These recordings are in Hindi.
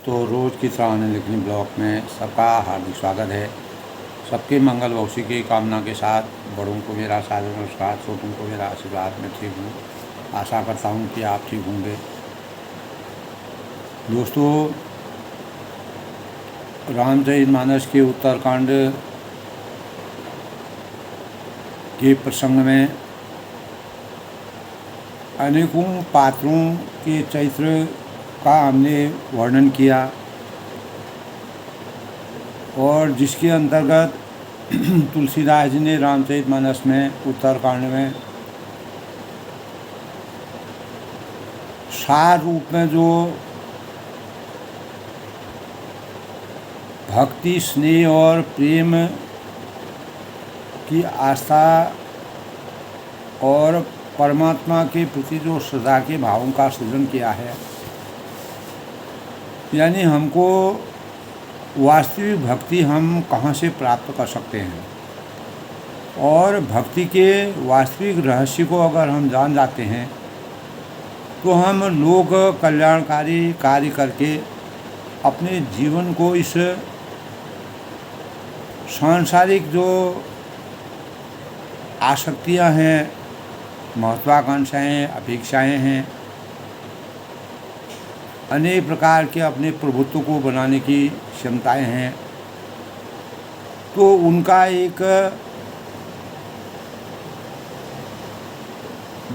दोस्तों, रोज़ की तरह लिखनी ब्लॉग में सबका हार्दिक स्वागत है। सबके मंगल भविष्य की कामना के साथ बड़ों को मेरा सादर नमस्कार, छोटों को मेरा आशीर्वाद। मैं ठीक हूँ, आशा करता हूँ कि आप ठीक होंगे। दोस्तों, रामचरितमानस के उत्तरकांड के प्रसंग में अनेकों पात्रों के चरित्र का हमने वर्णन किया और जिसके अंतर्गत तुलसीदास जी ने रामचरितमानस में उत्तरकांड में सार रूप में जो भक्ति, स्नेह और प्रेम की आस्था और परमात्मा के प्रति जो श्रद्धा के भावों का सृजन किया है, यानी हमको वास्तविक भक्ति हम कहाँ से प्राप्त कर सकते हैं और भक्ति के वास्तविक रहस्य को अगर हम जान जाते हैं तो हम लोक कल्याणकारी कार्य करके अपने जीवन को इस सांसारिक जो आसक्तियां हैं, महत्वाकांक्षाएं, अपेक्षाएं हैं, अनेक प्रकार के अपने प्रभुत्व को बनाने की क्षमताएं हैं, तो उनका एक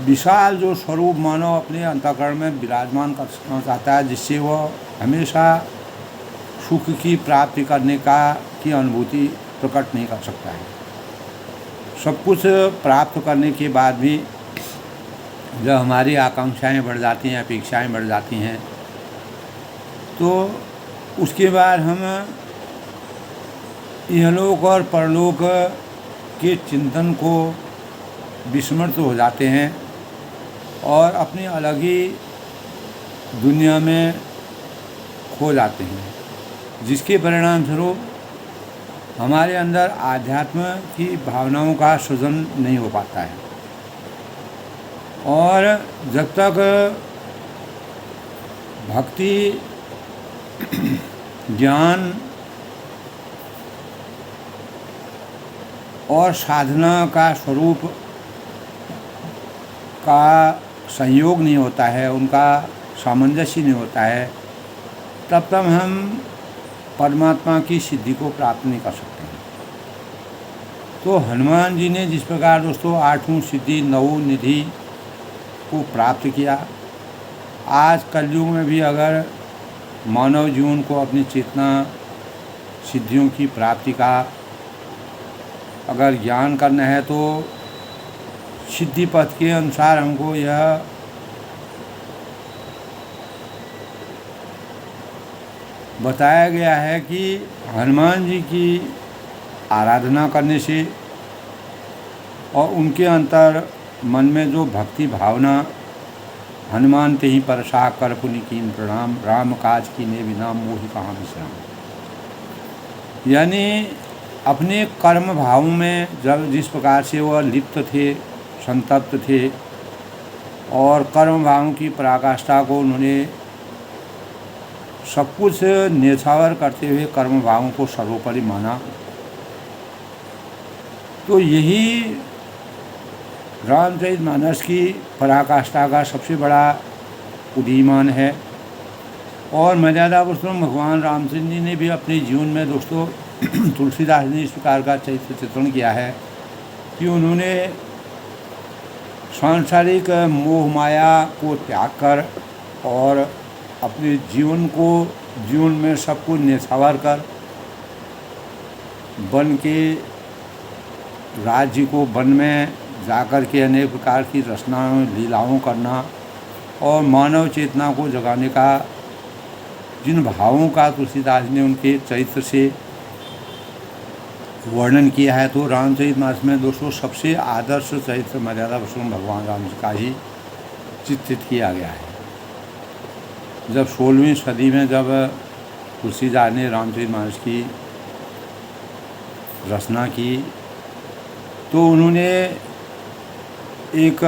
विशाल जो स्वरूप मानव अपने अंतःकरण में विराजमान करना चाहता है, जिससे वह हमेशा सुख की प्राप्ति करने की अनुभूति प्रकट नहीं कर सकता है। सब कुछ प्राप्त करने के बाद भी जब हमारी आकांक्षाएं बढ़ जाती हैं, अपेक्षाएं बढ़ जाती हैं, तो उसके बाद हम इहलोक और परलोक के चिंतन को विस्मृत हो जाते हैं और अपनी अलग ही दुनिया में खो जाते हैं, जिसके परिणाम स्वरूप हमारे अंदर आध्यात्म की भावनाओं का सृजन नहीं हो पाता है। और जब तक भक्ति, ज्ञान और साधना का स्वरूप का संयोग नहीं होता है, उनका सामंजस्य नहीं होता है, तब तक हम परमात्मा की सिद्धि को प्राप्त नहीं कर सकते हैं। तो हनुमान जी ने जिस प्रकार दोस्तों आठवीं सिद्धि, नवों निधि को प्राप्त किया, आज कलयुग में भी अगर मानव जीवन को अपनी चेतना सिद्धियों की प्राप्ति का अगर ज्ञान करना है तो सिद्धि पथ के अनुसार हमको यह बताया गया है कि हनुमान जी की आराधना करने से और उनके अंतर मन में जो भक्ति भावना, हनुमान ते ही परसा कर पुनि कीन प्रणाम, राम काज कीने बिना मोहि कहाँ विश्राम। यानी अपने कर्म भावों में जब जिस प्रकार से वह लिप्त थे, संतप्त थे और कर्म भावों की पराकाष्ठा को उन्होंने सब कुछ न्यौछावर करते हुए कर्म भावों को सर्वोपरि माना, तो यही रामचरितमानस की पराकाष्ठा का सबसे बड़ा उदीयमान है। और मर्यादा पुरुषोत्तम भगवान रामचंद्र जी ने भी अपने जीवन में दोस्तों तुलसीदास ने इस प्रकार का चरित्र चित्रण किया है कि उन्होंने सांसारिक मोह माया को त्याग कर और अपने जीवन में सब कुछ न्यौछावर कर वन के राज्य को वन में जाकर के अनेक प्रकार की रचनाओं, लीलाओं करना और मानव चेतना को जगाने का जिन भावों का तुलसीदास ने उनके चरित्र से वर्णन किया है, तो रामचरितमानस में दोस्तों सबसे आदर्श चरित्र मर्यादा पुरुषोत्तम भगवान राम जी का ही चित्रित किया गया है। जब 16वीं सदी में जब तुलसीदास ने रामचरितमानस की रचना की तो उन्होंने एक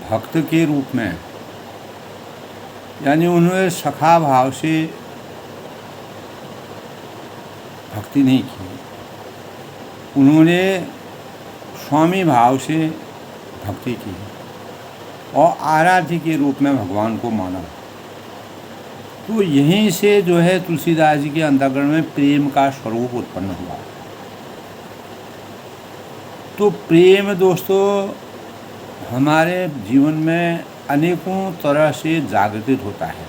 भक्त के रूप में, यानी उन्होंने सखा भाव से भक्ति नहीं की, उन्होंने स्वामी भाव से भक्ति की और आराध्य के रूप में भगवान को माना। तो यहीं से जो है तुलसीदास जी के अंतःकरण में प्रेम का स्वरूप उत्पन्न हुआ। तो प्रेम दोस्तों हमारे जीवन में अनेकों तरह से जागृत होता है।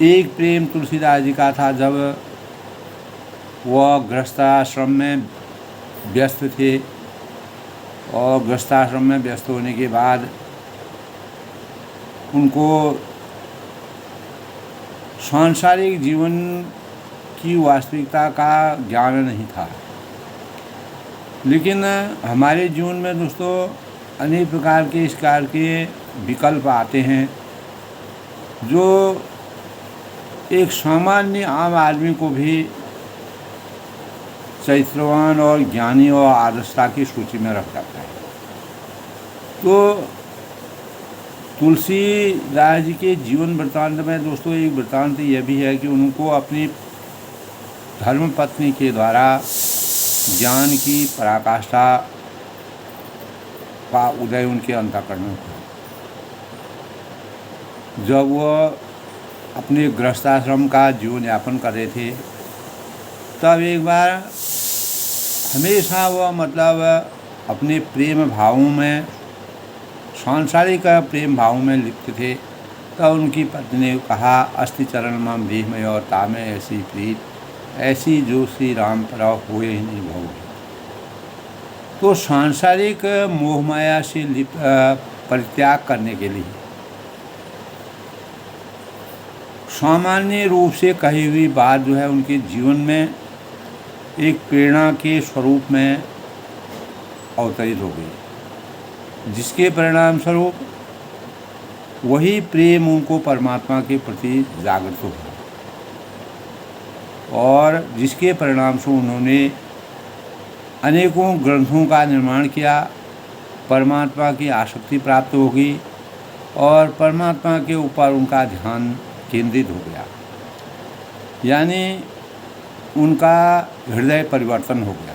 एक प्रेम तुलसीदास जी का था जब वह गृहस्थाश्रम में व्यस्त थे, और गृहस्थाश्रम में व्यस्त होने के बाद उनको सांसारिक जीवन की वास्तविकता का ज्ञान नहीं था। लेकिन हमारे जीवन में दोस्तों अनेक प्रकार के इस प्रकार के विकल्प आते हैं जो एक सामान्य आम आदमी को भी चरित्रवान और ज्ञानी और आदर्शता की सूची में रख जाता है। तो तुलसीदास जी के जीवन वृत्तांत में दोस्तों एक वृत्तांत यह भी है कि उनको अपनी धर्मपत्नी के द्वारा ज्ञान की पराकाष्ठा का उदय उनके अंतःकरण में हुआ। जब वह अपने गृहस्थाश्रम का जीवन यापन कर रहे थे, तब एक बार हमेशा वह मतलब अपने प्रेम भावों में, सांसारिक प्रेम भावों में लिप्त थे। तब उनकी पत्नी ने कहा, अस्ति चरण मम देहमय और तामे ऐसी प्रीत, ऐसी जो श्री राम पर हुए ही नहीं भोग। तो सांसारिक मोहमाया से परित्याग करने के लिए सामान्य रूप से कही हुई बात जो है उनके जीवन में एक प्रेरणा के स्वरूप में अवतरित हो गई, जिसके परिणाम स्वरूप वही प्रेम उनको परमात्मा के प्रति जागृत हो गया, और जिसके परिणाम से उन्होंने अनेकों ग्रंथों का निर्माण किया, परमात्मा की आसक्ति प्राप्त होगी और परमात्मा के ऊपर उनका ध्यान केंद्रित हो गया, यानी उनका हृदय परिवर्तन हो गया।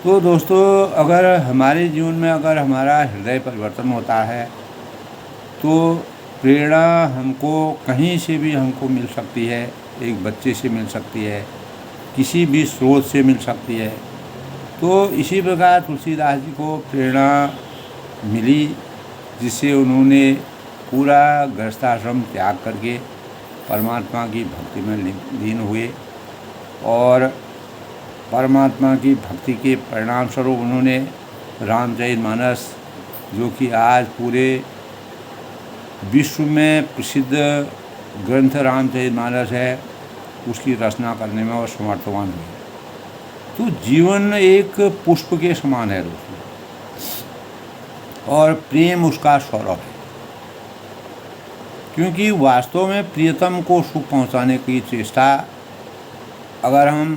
तो दोस्तों अगर हमारे जीवन में अगर हमारा हृदय परिवर्तन होता है तो प्रेरणा हमको कहीं से भी हमको मिल सकती है, एक बच्चे से मिल सकती है, किसी भी स्रोत से मिल सकती है। तो इसी प्रकार तुलसीदास जी को प्रेरणा मिली, जिससे उन्होंने पूरा गृहस्थाश्रम त्याग करके परमात्मा की भक्ति में लीन हुए, और परमात्मा की भक्ति के परिणाम स्वरूप उन्होंने रामचरितमानस, जो कि आज पूरे विश्व में प्रसिद्ध ग्रंथ रामचरितमानस है, उसकी रचना करने में वो समर्थवान हुए। तो जीवन एक पुष्प के समान है दोस्तों, और प्रेम उसका सौरभ है, क्योंकि वास्तव में प्रियतम को सुख पहुंचाने की चेष्टा अगर हम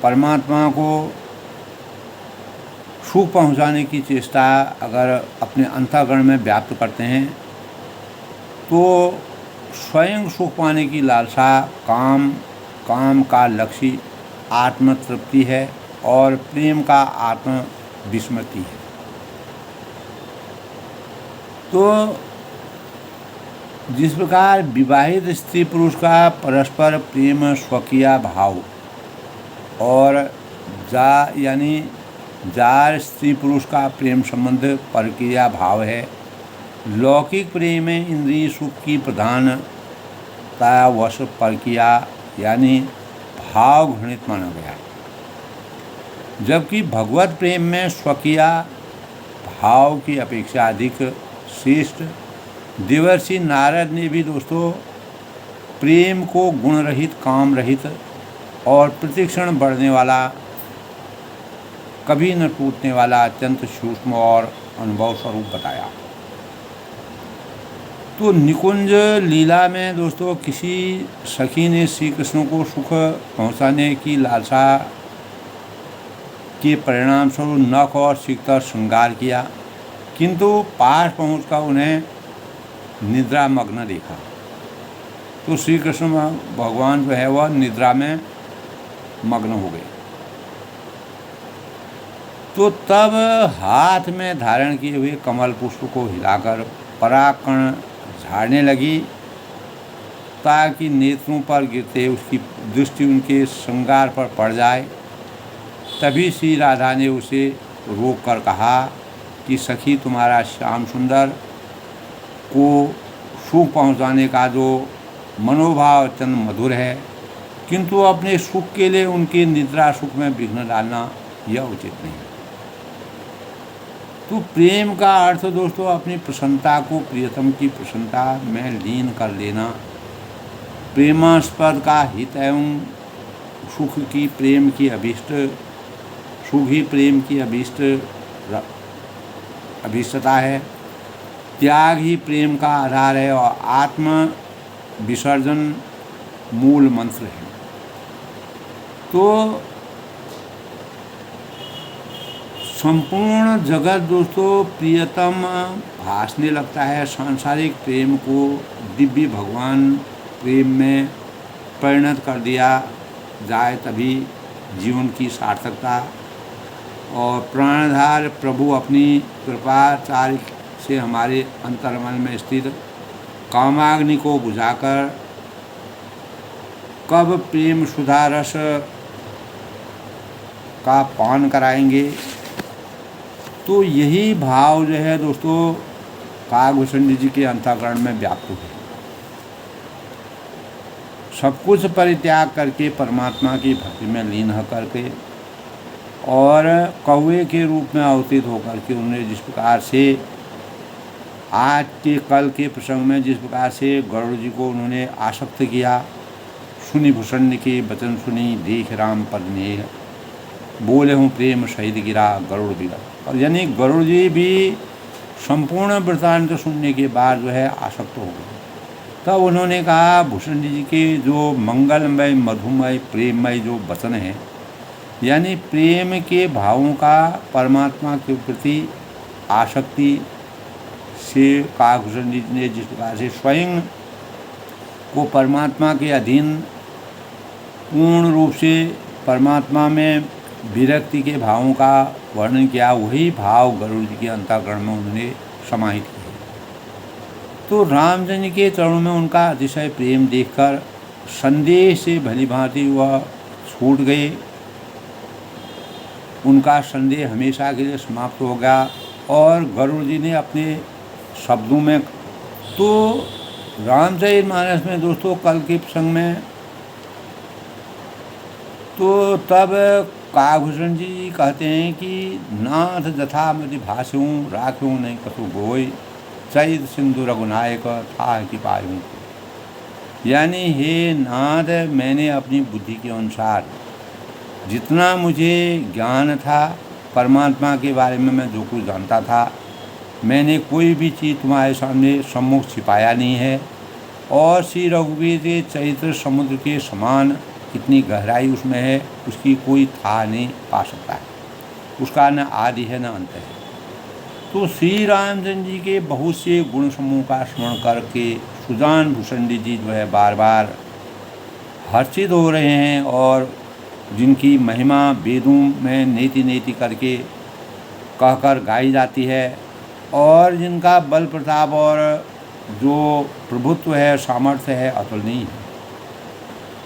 परमात्मा को सुख पहुंचाने की चेष्टा अगर अपने अंतःकरण में व्याप्त करते हैं तो स्वयं सुख पाने की लालसा, काम का लक्ष्य आत्म तृप्ति है और प्रेम का आत्म विस्मृति है। तो जिस प्रकार विवाहित स्त्री पुरुष का परस्पर प्रेम स्वकीय भाव और यानी जार स्त्री पुरुष का प्रेम संबंध परकीय भाव है, लौकिक प्रेम में इंद्रिय सुख की प्रधानता वश परकीय यानी भाव घृणित माना गया, जबकि भगवत प्रेम में स्वकीय भाव की अपेक्षा अधिक श्रेष्ठ। देवर्षि नारद ने भी दोस्तों प्रेम को गुण रहित, काम रहित और प्रतिक्षण बढ़ने वाला, कभी न टूटने वाला अत्यंत सूक्ष्म और अनुभव स्वरूप बताया। तो निकुंज लीला में दोस्तों किसी सखी ने श्री कृष्ण को सुख पहुंचाने की लालसा के परिणाम स्वरूप नख और सिकतर श्रृंगार किया, किंतु पास पहुंचकर उन्हें निद्रा मग्न देखा। तो श्री कृष्ण भगवान जो है वह निद्रा में मग्न हो गए। तो तब हाथ में धारण किए हुए कमल पुष्प को हिलाकर पराकण झाड़ने लगी, ताकि नेत्रों पर गिरते उसकी दृष्टि उनके श्रृंगार पर पड़ जाए। तभी श्री राधा ने उसे रोक कर कहा कि सखी, तुम्हारा श्याम सुंदर को सुख पहुंचाने का जो मनोभाव अत्यंत मधुर है, किंतु अपने सुख के लिए उनके निद्रा सुख में विघ्न डालना यह उचित नहीं। तो प्रेम का अर्थ दोस्तों अपनी प्रसन्नता को प्रियतम की प्रसन्नता में लीन कर लेना, प्रेमास्पद का हित एवं सुख की प्रेम की अभीष्ट, सुख ही प्रेम की अभीष्टता है। त्याग ही प्रेम का आधार है और आत्म विसर्जन मूल मंत्र है। तो संपूर्ण जगत दोस्तों प्रियतम भासने लगता है। सांसारिक प्रेम को दिव्य भगवान प्रेम में परिणत कर दिया जाए तभी जीवन की सार्थकता। और प्राणधार प्रभु अपनी कृपाचार्य से हमारे अंतर्मन में स्थित कामाग्नि को बुझाकर कब प्रेम सुधा रस का पान कराएंगे। तो यही भाव जो है दोस्तों कागभूषण जी के अंतःकरण में व्याप्त है। सब कुछ परित्याग करके परमात्मा की भक्ति में लीन होकर के और कौवे के रूप में अवतीत होकर के उन्होंने जिस प्रकार से आज के कल के प्रसंग में जिस प्रकार से गरुड़ जी को उन्होंने आसक्त किया, सुनी भूषण के वचन सुनी देख राम पद नेह, बोले हूँ प्रेम शहीद गिरा गरुड़ गिरा। और यानी गरुड़ जी भी संपूर्ण वृत्तांत सुनने के बाद जो है आसक्त हो गए। तब उन्होंने कहा भूषण जी के जो मंगलमय मधुमय प्रेममय जो वचन हैं, यानी प्रेम के भावों का परमात्मा के प्रति आसक्ति से कागभूषण जी ने जिस प्रकार से स्वयं को परमात्मा के अधीन पूर्ण रूप से परमात्मा में विरक्ति के भावों का वर्णन किया, वही भाव गरुड़ जी के अंतःकरण में उन्होंने समाहित किए। तो रामचंद्र के चरणों में उनका अतिशय प्रेम देखकर संदेह से भली भांति वह छूट गए। उनका संदेह हमेशा के लिए समाप्त हो गया और गरुड़ जी ने अपने शब्दों में, तो रामचरितमानस में दोस्तों कल के प्रसंग में तो तब कागभूषण जी कहते हैं कि नाथ जथा मति भाष्यूँ राख्यूँ नहीं कसु गोय चैत सिंधु रघुनायक था कि पायूँ। यानी हे नाथ, मैंने अपनी बुद्धि के अनुसार जितना मुझे ज्ञान था परमात्मा के बारे में, मैं जो कुछ जानता था, मैंने कोई भी चीज़ तुम्हारे सामने सम्मुख छिपाया नहीं है। और श्री रघुवीर के चरित्र समुद्र के समान कितनी गहराई उसमें है उसकी कोई था नहीं पा सकता है, उसका न आदि है न अंत है। तो श्री रामचंद्र जी के बहुत से गुण समूह का स्मरण करके सुजान भूषण जी जो है बार बार हर्षित हो रहे हैं और जिनकी महिमा वेदों में नेति नेति करके कहकर गाई जाती है और जिनका बल प्रताप और जो प्रभुत्व है सामर्थ्य है अतुलनीय है।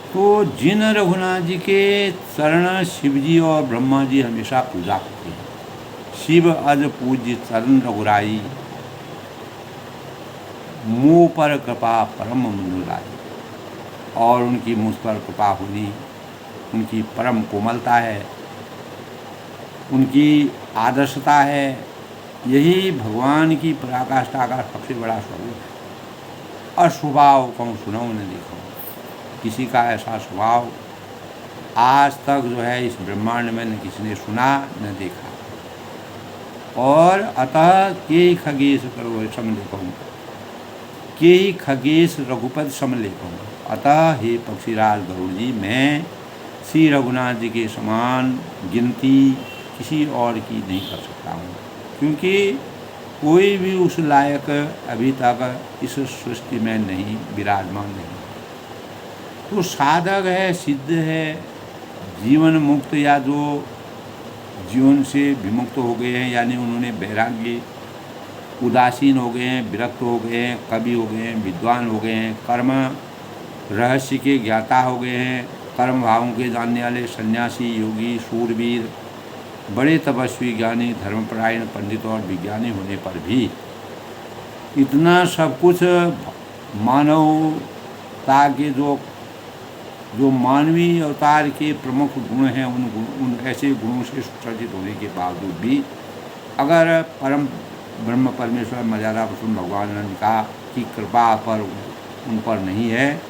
तो जिन रघुनाथ जी के चरण शिव जी और ब्रह्मा जी हमेशा पूजा करते हैं, शिव अज पूज्य चरण रघुराई, मुँह पर कृपा परम मधुराई। और उनकी मुझ पर कृपा होनी उनकी परम कोमलता है, उनकी आदर्शता है, यही भगवान की पराकाष्ठा का सबसे बड़ा स्वरूप है। अस्वभाव कहूँ सुनाऊँ न देखो, किसी का ऐसा स्वभाव आज तक जो है इस ब्रह्मांड में न किसी ने सुना न देखा। और अतः के खगेश करो समलेखों, के खगेश रघुपति समलेखों। अतः हे पक्षीराज गरुड़ जी, मैं श्री रघुनाथ जी के समान गिनती किसी और की नहीं कर सकता हूँ, क्योंकि कोई भी उस लायक अभी तक इस सृष्टि में नहीं विराजमान नहीं। तो साधक है, सिद्ध है, जीवन मुक्त या जो जीवन से विमुक्त हो गए हैं, यानी उन्होंने वैराग्य, उदासीन हो गए हैं, विरक्त हो गए हैं, कवि हो गए हैं, विद्वान हो गए हैं, कर्म रहस्य के ज्ञाता हो गए हैं, कर्म भावों के जानने वाले सन्यासी, योगी, शूरवीर, बड़े तपस्वी, ज्ञानी, धर्मपरायण, पंडित और विज्ञानी होने पर भी इतना सब कुछ मानवता के जो मानवीय अवतार के प्रमुख गुण हैं, उन ऐसे गुणों से सुसज्जित होने के बावजूद भी अगर परम ब्रह्म परमेश्वर मर्यादा पुरुषोत्तम भगवान का की कृपा पर उन पर नहीं है,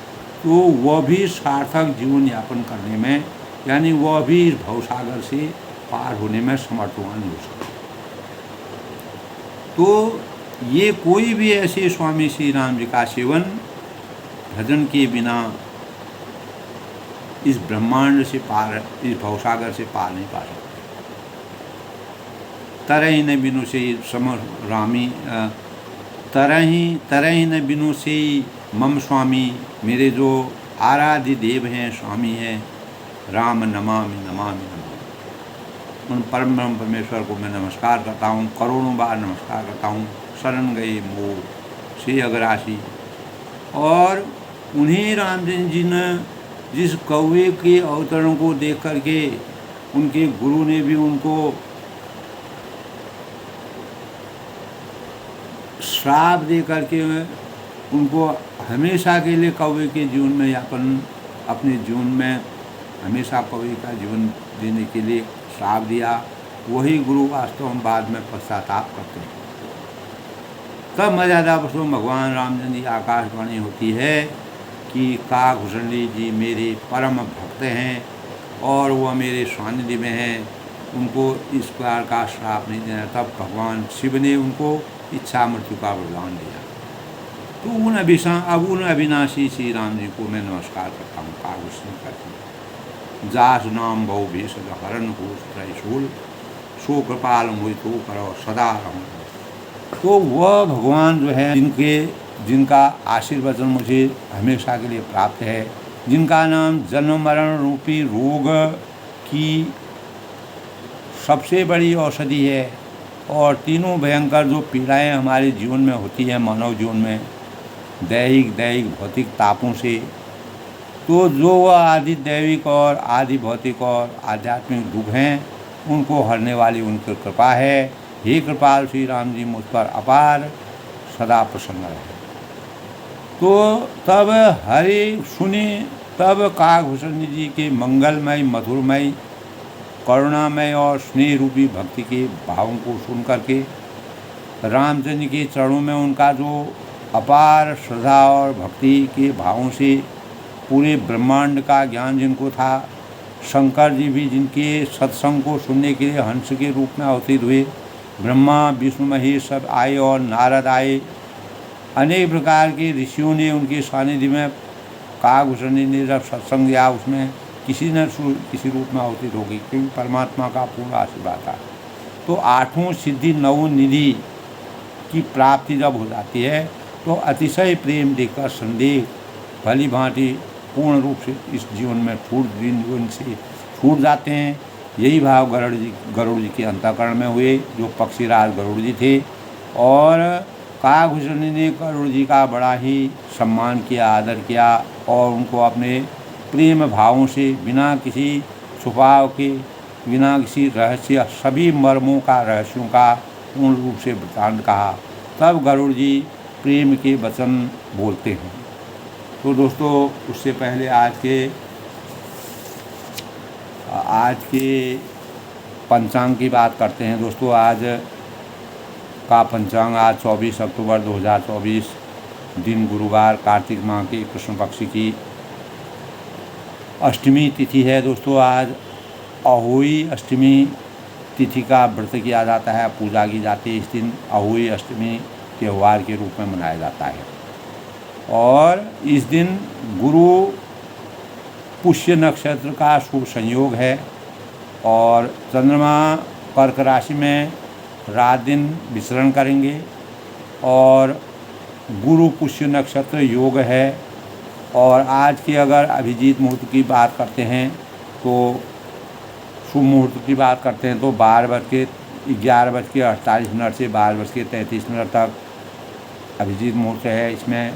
तो वह भी सार्थक जीवन यापन करने में, यानी वह भी इस भवसागर से पार होने में समर्थवान हो सकते। तो ये कोई भी ऐसे स्वामी श्री राम जी का सेवन भजन के बिना इस ब्रह्मांड से पार, इस भवसागर से पार नहीं पा सकते। तरह न बिनु से सम रामी, तरह न बिनु से मम स्वामी, मेरे जो आराध्य देव हैं, स्वामी हैं, राम नमामि नमामि नमामि, उन परम ब्रह्म परमेश्वर को मैं नमस्कार करता हूँ, करोड़ों बार नमस्कार करता हूँ। शरण गए मोर से अग्रासी, और उन्हीं रामचंद्र जी ने जिस कौवे के अवतरण को देख करके उनके गुरु ने भी उनको श्राप दे करके उनको हमेशा के लिए कौवे के जीवन में यापन, अपने जीवन में हमेशा कौवे का जीवन देने के लिए श्राप दिया, वही गुरु वास्तव में बाद में पश्चाताप करते हैं। तब मर्यादा पुरुषोत्तम भगवान रामचंद्र जी आकाशवाणी होती है कि काकभूषणी जी मेरे परम भक्त हैं और वह मेरे सानिध्य में हैं, उनको इस प्रकार का श्राप नहीं देना। तब भगवान शिव ने उनको इच्छा मृत्यु का वरदान दिया। तो उन अविनाशी श्री राम जी को मैं नमस्कार करता हूँ, काकभूषणी करती हूँ। जास नाम बहु भेषज हरण हो त्रैशूल, सो कृपाल मोहि तो करो सदा रहूँ। तो वह भगवान जो है जिनका आशीर्वचन मुझे हमेशा के लिए प्राप्त है, जिनका नाम जन्म मरण रूपी रोग की सबसे बड़ी औषधि है, और तीनों भयंकर जो पीड़ाएं हमारे जीवन में होती हैं, मानव जीवन में दैहिक भौतिक तापों से, तो जो वह आदि दैविक और आदि भौतिक और आध्यात्मिक दुख हैं, उनको हरने वाली उनकी कृपा है। हे कृपाल श्री राम जी मुझ पर अपार सदा प्रसन्न रहे। तो तब हरि सुने, तब काकभूषणी जी के मंगलमय, मधुरमय, करुणामय और स्नेह रूपी भक्ति के भावों को सुन करके रामचंद्र के चरणों में उनका जो अपार श्रद्धा और भक्ति के भावों से पूरे ब्रह्मांड का ज्ञान जिनको था, शंकर जी भी जिनके सत्संग को सुनने के लिए हंस के रूप में अवतरित हुए, ब्रह्मा विष्णु महेश सब आए और नारद आए, अनेक प्रकार के ऋषियों ने उनके सानिध्य में काकभूषणी ने जब सत्संग दिया, उसमें किसी न किसी रूप में अवतरित हो गई, क्योंकि परमात्मा का पूर्ण आशीर्वाद था। तो आठों सिद्धि नौ निधि की प्राप्ति जब हो जाती है, तो अतिशय प्रेम देकर संदेह भली भांति पूर्ण रूप से इस जीवन में छूट जाते हैं। यही भाव गरुड़ जी के अंतःकरण में हुए, जो पक्षीराज गरुड़ जी थे, और काकभूषणी ने गरुड़ जी का बड़ा ही सम्मान किया, आदर किया, और उनको अपने प्रेम भावों से बिना किसी छुपाव के, बिना किसी रहस्य, सभी मर्मों का, रहस्यों का पूर्ण रूप से वृतांत कहा। तब गरुड़ जी प्रेम के वचन बोलते हैं। तो दोस्तों, उससे पहले आज के पंचांग की बात करते हैं। दोस्तों, आज का पंचांग, आज 24 अक्टूबर 2024 दिन गुरुवार, कार्तिक माह के कृष्ण पक्ष की अष्टमी तिथि है। दोस्तों, आज अहोई अष्टमी तिथि का व्रत किया जाता है, पूजा की जाती है। इस दिन अहोई अष्टमी त्यौहार के रूप में मनाया जाता है, और इस दिन गुरु पुष्य नक्षत्र का शुभ संयोग है, और चंद्रमा कर्क राशि में रात दिन विचरण करेंगे, और गुरु पुष्य नक्षत्र योग है, और आज की अगर अभिजीत मुहूर्त की बात करते हैं तो शुभ मुहूर्त की बात करते हैं तो 11:48 से 12:33 तक अभिजीत मुहूर्त है। इसमें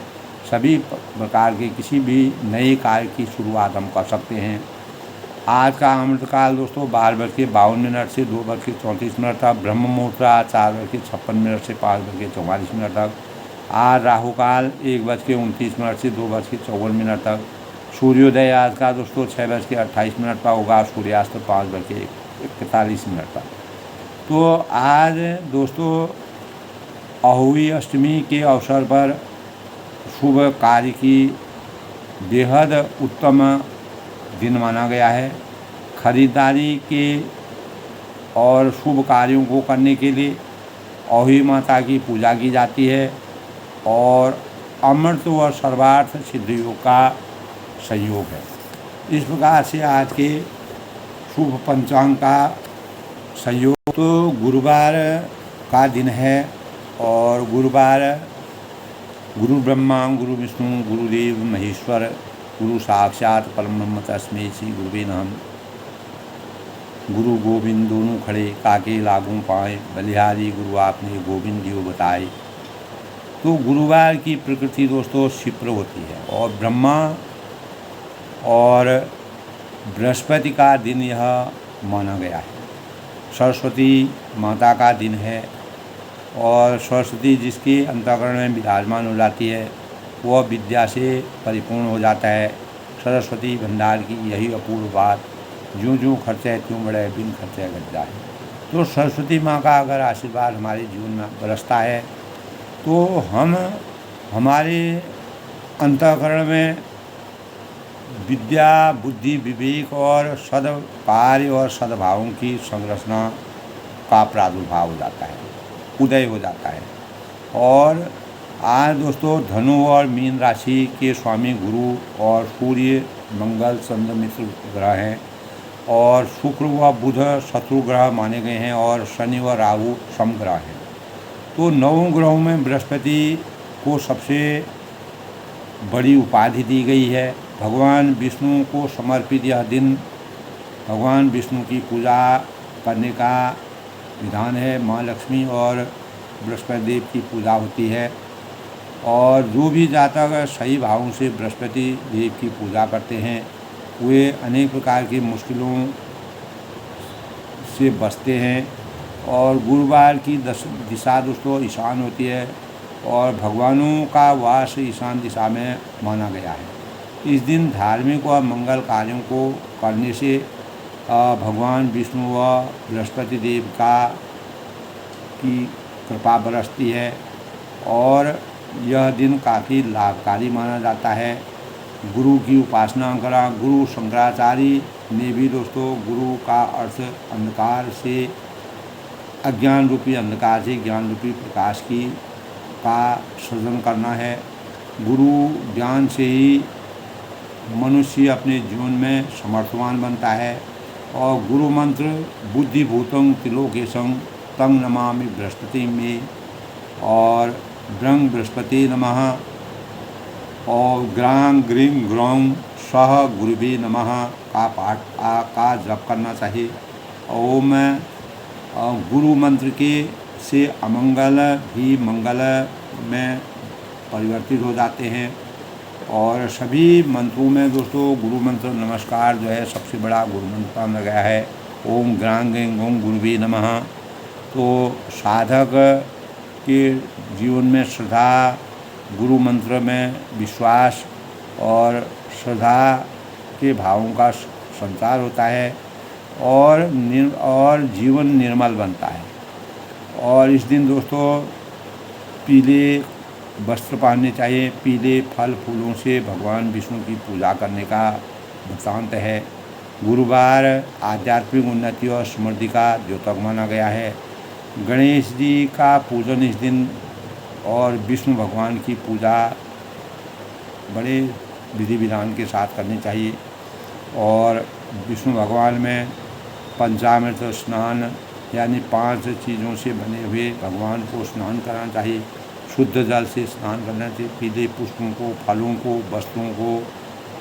सभी प्रकार के किसी भी नए कार्य की शुरुआत हम कर सकते हैं। आज का अमृतकाल दोस्तों 12:52 से 2:34 तक, ब्रह्म मुहूर्त 4:56 से 5:44 तक। आज राहु काल 1:29 से 2:54 तक। सूर्योदय आज का दोस्तों 6:28 पर होगा, सूर्यास्त 5:41 तक। तो आज दोस्तों अहोई अष्टमी के अवसर पर शुभ कार्य की बेहद उत्तम दिन माना गया है। खरीदारी के और शुभ कार्यों को करने के लिए अहोई माता की पूजा की जाती है और अमृत व सर्वार्थ सिद्धियों का संयोग है। इस प्रकार से आज के शुभ पंचांग का संयोग तो गुरुवार का दिन है और गुरुवार गुरु ब्रह्मा गुरु विष्णु गुरुदेव महेश्वर गुरु साक्षात परब्रह्म तस्मै श्री गुरुवे नमः। गुरु गोविंद दोनों खड़े काके लागू पाए, बलिहारी गुरु आपने गोविंद दियो बताए। तो गुरुवार की प्रकृति दोस्तों क्षिप्र होती है और ब्रह्मा और बृहस्पति का दिन यह माना गया है। सरस्वती माता का दिन है और सरस्वती जिसके अंतःकरण में विराजमान हो जाती है वह विद्या से परिपूर्ण हो जाता है। सरस्वती भंडार की यही अपूर्व बात, ज्यों ज्यों खर्चे त्यों बढ़े, बिन खर्चे घट जाए। तो सरस्वती माँ का अगर आशीर्वाद हमारे जीवन में बरसता है तो हम हमारे अंतःकरण में विद्या बुद्धि विवेक और सद्कार्य और सद्भावों की संरचना का प्रादुर्भाव हो जाता है, उदय हो जाता है। और आज दोस्तों धनु और मीन राशि के स्वामी गुरु और सूर्य मंगल चंद्र मित्र ग्रह हैं और शुक्र व बुध शत्रु ग्रह माने गए हैं और शनि व राहु सम ग्रह हैं। तो 9 ग्रहों में बृहस्पति को सबसे बड़ी उपाधि दी गई है। भगवान विष्णु को समर्पित यह दिन भगवान विष्णु की पूजा करने का विधान है। माँ लक्ष्मी और बृहस्पति देव की पूजा होती है और जो भी जातक सही भावों से बृहस्पति देव की पूजा करते हैं वे अनेक प्रकार की मुश्किलों से बचते हैं। और गुरुवार की दिशा दोस्तों ईशान होती है और भगवानों का वास ईशान दिशा में माना गया है। इस दिन धार्मिक और मंगल कार्यों को करने से भगवान विष्णु व बृहस्पति देव की कृपा बरसती है और यह दिन काफ़ी लाभकारी माना जाता है। गुरु की उपासना करा। गुरु शंकराचार्य ने भी दोस्तों गुरु का अर्थ अंधकार से अज्ञान रूपी अंधकार से ज्ञान रूपी प्रकाश का सृजन करना है। गुरु ज्ञान से ही मनुष्य अपने जीवन में समर्थवान बनता है और गुरु मंत्र बुद्धिभूतं त्रिलोकेशं तं नमामि बृहस्पति में और ब्रंग बृहस्पति नमः और ग्रां ग्रीं ग्रौं सह गुरुवे नमः का पाठ का जप करना चाहिए। ओम गुरु मंत्र के से अमंगल भी मंगल में परिवर्तित हो जाते हैं और सभी मंत्रों में दोस्तों गुरु मंत्र नमस्कार जो है सबसे बड़ा गुरु मंत्र माना गया है। ओम ग्रां ग्रीं ग्रौं गुरुवे नमः। तो साधक के जीवन में श्रद्धा, गुरु मंत्र में विश्वास और श्रद्धा के भावों का संचार होता है और जीवन निर्मल बनता है। और इस दिन दोस्तों पीले वस्त्र पहनने चाहिए। पीले फल फूलों से भगवान विष्णु की पूजा करने का वृत्तांत है। गुरुवार आध्यात्मिक उन्नति और समृद्धि का द्योतक माना गया है। गणेश जी का पूजन इस दिन और विष्णु भगवान की पूजा बड़े विधि विधान के साथ करनी चाहिए और विष्णु भगवान में पंचामृत स्नान यानी 5 चीज़ों से बने हुए भगवान को स्नान कराना चाहिए। शुद्ध जल से स्नान करना चाहिए, पीले पुष्पों को, फलों को, वस्तुओं को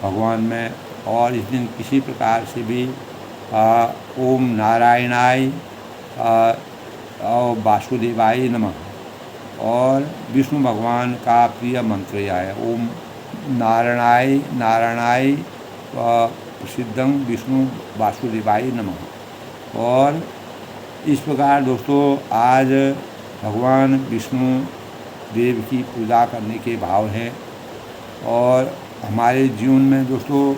भगवान में। और इस दिन किसी प्रकार से भी ओम नारायणाय और वासुदेवाय नमः और विष्णु भगवान का प्रिय मंत्र यह है, ओम नारायणाय नारायणाय प्रसिद्धं विष्णु वासुदेवाय नमः। और इस प्रकार दोस्तों आज भगवान विष्णु देव की पूजा करने के भाव हैं। और हमारे जीवन में दोस्तों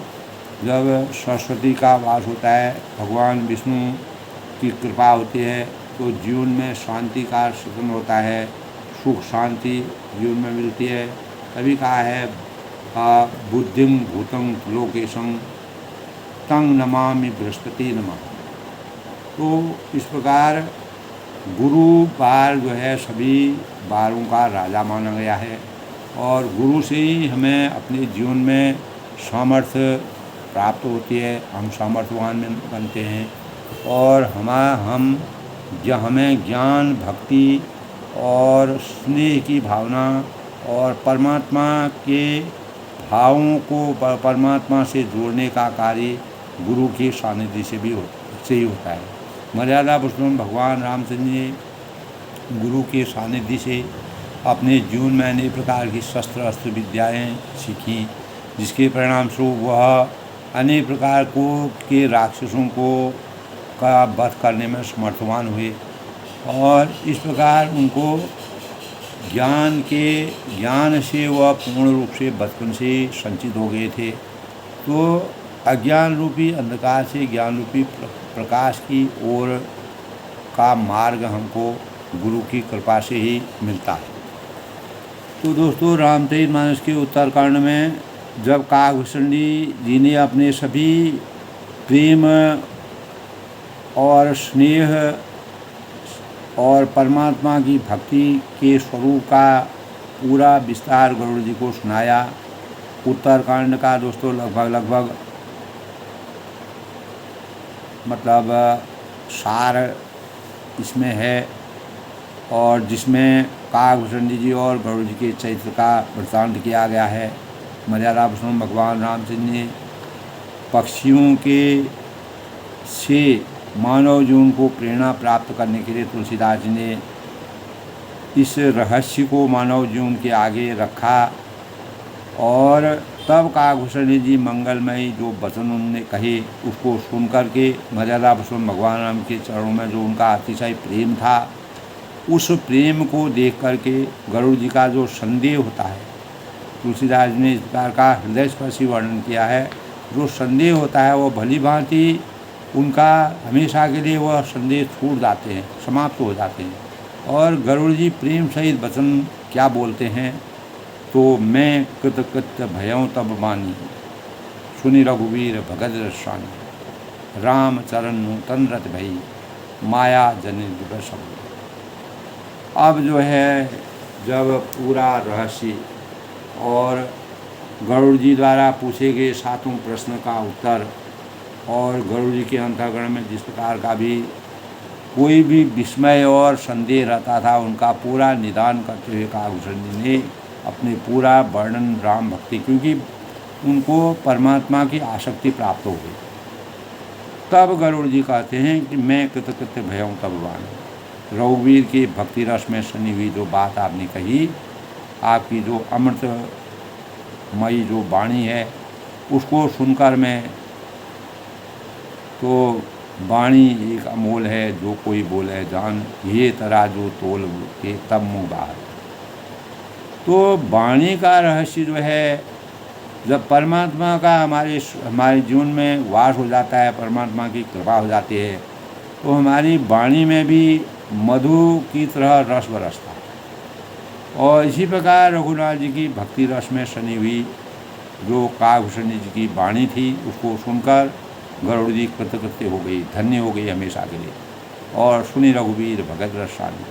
जब सरस्वती का वास होता है, भगवान विष्णु की कृपा होती है, तो जीवन में शांति का सृजन होता है, सुख शांति जीवन में मिलती है। तभी कहा है बुद्धिं भूतं लोकेशं तं नमामि बृहस्पति नमः। तो इस प्रकार गुरु बार जो है सभी बारों का राजा माना गया है और गुरु से ही हमें अपने जीवन में सामर्थ्य प्राप्त होती है, हम सामर्थ्यवान बनते हैं और हमें ज्ञान, भक्ति और स्नेह की भावना और परमात्मा के भावों को परमात्मा से जोड़ने का कार्य गुरु के सानिध्य से ही होता है। मर्यादा पुरुषोत्तम भगवान रामचंद्र जी गुरु के सानिध्य से अपने जीवन में अनेक प्रकार की शस्त्र अस्त्र विद्याएँ सीखी, जिसके परिणाम स्वरूप वह अनेक प्रकार के राक्षसों का वध करने में समर्थवान हुए। और इस प्रकार उनको ज्ञान से वह पूर्ण रूप से बचपन से संचित हो गए थे। तो अज्ञान रूपी अंधकार से ज्ञान रूपी प्रकाश की ओर का मार्ग हमको गुरु की कृपा से ही मिलता है। तो दोस्तों रामचरितमानस के उत्तरकांड में जब काकभूषण जी ने अपने सभी प्रेम और स्नेह और परमात्मा की भक्ति के स्वरूप का पूरा विस्तार गरुड़ जी को सुनाया। उत्तरकांड का दोस्तों लगभग मतलब सार इसमें है और जिसमें काकभूषण जी और गरुड़ जी के चरित्र का वृत्तांत किया गया है। मर्यादा पुरुषोत्तम भगवान रामचंद्र ने पक्षियों से मानव जीवन को प्रेरणा प्राप्त करने के लिए तुलसीदास जी ने इस रहस्य को मानव जीवन के आगे रखा और तब काकभूषण जी मंगलमयी जो वचन उन्होंने कहे उसको सुन कर के मर्यादा पुरुषोत्तम भगवान राम के चरणों में जो उनका अतिशय प्रेम था, उस प्रेम को देख कर के गरुड़ जी का जो संदेह होता है, तुलसीदास जी ने इस प्रकार का हृदयस्पर्शी वर्णन किया है। जो संदेह होता है वो भली भांति उनका हमेशा के लिए वह संदेह छूट जाते हैं, समाप्त हो जाते हैं। और गरुड़ जी प्रेम सहित वचन क्या बोलते हैं, तो मैं कृत भयों तब मानी, सुनि रघुवीर भगत रसानी, राम चरण नूतन रत भई, माया जनित सब। अब जो है जब पूरा रहस्य और गरुड़ जी द्वारा पूछे गए 7वें प्रश्न का उत्तर और गरुड़ जी के अंतःकरण में जिस प्रकार का भी कोई भी विस्मय और संदेह रहता था, उनका पूरा निदान करते हुए काकभूषण जी ने अपने पूरा वर्णन राम भक्ति, क्योंकि उनको परमात्मा की आसक्ति प्राप्त हो गई, तब गरुड़ जी कहते हैं कि मैं कृत भयों तब वाणी। रघुवीर के भक्ति रस में सनी हुई जो बात आपने कही, आपकी जो अमृतमयी जो वाणी है उसको सुनकर मैं, तो वाणी एक अमोल है, जो कोई बोले जान, ये तरह जो तोल के तब मुँह बाहर। तो वाणी का रहस्य जो है, जब परमात्मा का हमारे जीवन में वास हो जाता है, परमात्मा की कृपा हो जाती है, तो हमारी वाणी में भी मधु की तरह रस बरसता है। और इसी प्रकार रघुनाथ जी की भक्ति रस में सनी हुई जो काकभूषण जी की वाणी थी, उसको सुनकर गरुड़ जी कृतकृत्य हो गई, धन्य हो गई हमेशा के लिए। और सुनि रघुवीर भगत रसानी,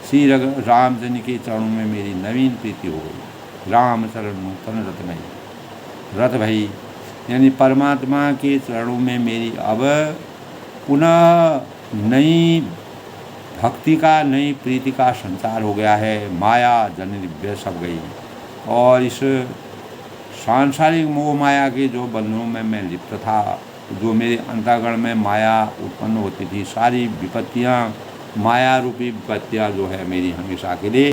श्री रामचंद्र के चरणों में मेरी नवीन प्रीति हो गई। राम चरण नूतन रत भई, यानी परमात्मा के चरणों में मेरी अब पुनः नई भक्ति का नई प्रीति का संचार हो गया है। माया जननी दिव्य सब गई और इस सांसारिक मोह माया के जो बंधनों में मैं लिप्त था, जो मेरे अंतःकरण में माया उत्पन्न होती थी, सारी विपत्तियाँ, माया रूपी विपत्तियाँ जो है मेरी हमेशा के लिए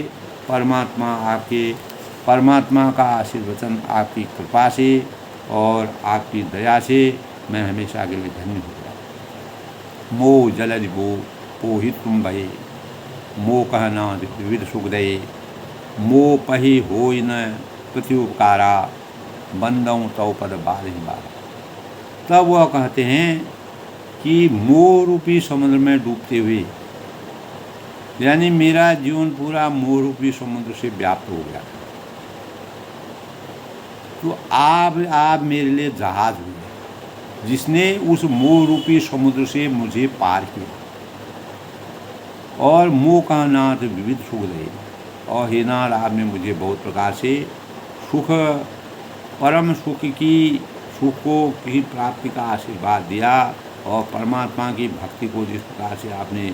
परमात्मा का आशीर्वचन आपकी कृपा से और आपकी दया से मैं हमेशा के लिए धन्य हो गया। मोह जलधि वो पोहित तुम भये, मोह कहना विविध सुख दये, मोह पही हो न प्रति उपकारा, बंदऊँ तव पद बार ही बारा। तब वह कहते हैं कि मोह रूपी समुद्र में डूबते हुए, यानी मेरा जीवन पूरा मोह रूपी समुद्र से व्याप्त हो गया था, तो आप मेरे लिए जहाज हुए जिसने उस मोह रूपी समुद्र से मुझे पार किया। और मोह का नाथ विविध सुख दे, और हे नाथ आपने मुझे बहुत प्रकार से सुख, परम सुख की प्राप्ति का आशीर्वाद दिया। और परमात्मा की भक्ति को जिस प्रकार से आपने